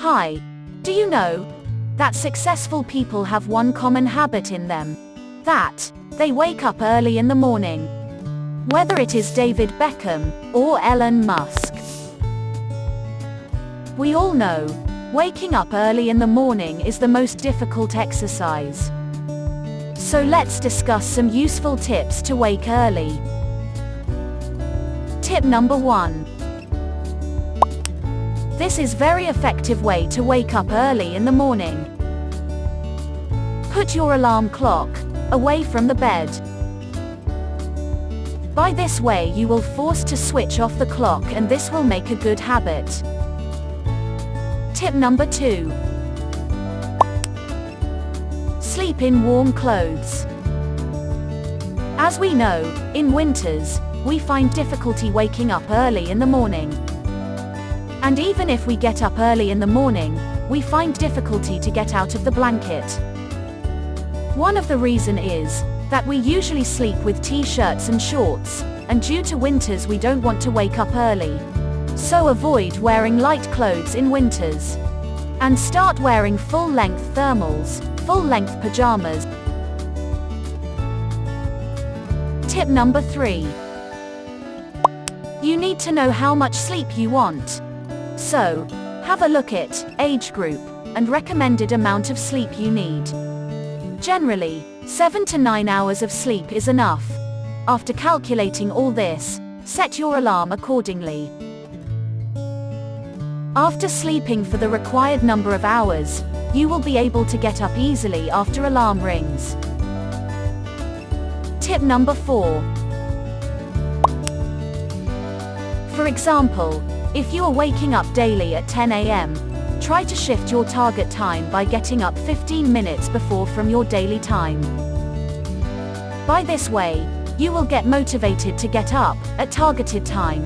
Hi. Do you know that successful people have one common habit in them? That they wake up early in the morning. Whether it is David Beckham or Elon Musk. We all know, waking up early in the morning is the most difficult exercise. So let's discuss some useful tips to wake early. Tip number 1. This is very effective way to wake up early in the morning. Put your alarm clock away from the bed. By this way you will force to switch off the clock, and this will make a good habit. Tip number 2. Sleep in warm clothes. As we know, in winters, we find difficulty waking up early in the morning. And even if we get up early in the morning, we find difficulty to get out of the blanket. One of the reason is that we usually sleep with t-shirts and shorts, and due to winters we don't want to wake up early. So avoid wearing light clothes in winters. And start wearing full-length thermals, full-length pajamas. Tip number 3. You need to know how much sleep you want. So, have a look at age group and recommended amount of sleep you need. Generally, 7 to 9 hours of sleep is enough. After calculating all this, set your alarm accordingly. After sleeping for the required number of hours, you will be able to get up easily after alarm rings. Tip number 4. For example, if you are waking up daily at 10 a.m., try to shift your target time by getting up 15 minutes before from your daily time. By this way, you will get motivated to get up at targeted time.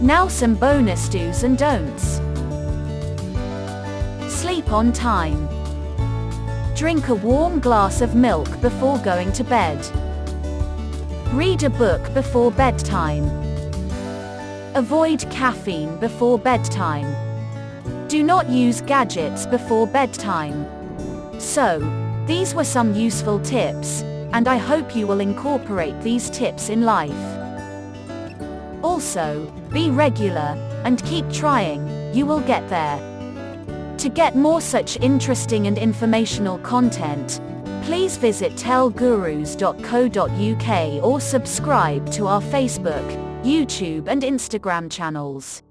Now some bonus do's and don'ts. Sleep on time. Drink a warm glass of milk before going to bed. Read a book before bedtime. Avoid caffeine before bedtime. Do not use gadgets before bedtime. So, these were some useful tips, and I hope you will incorporate these tips in life. Also, be regular, and keep trying, you will get there. To get more such interesting and informational content, please visit telgurus.co.uk or subscribe to our Facebook, YouTube and Instagram channels.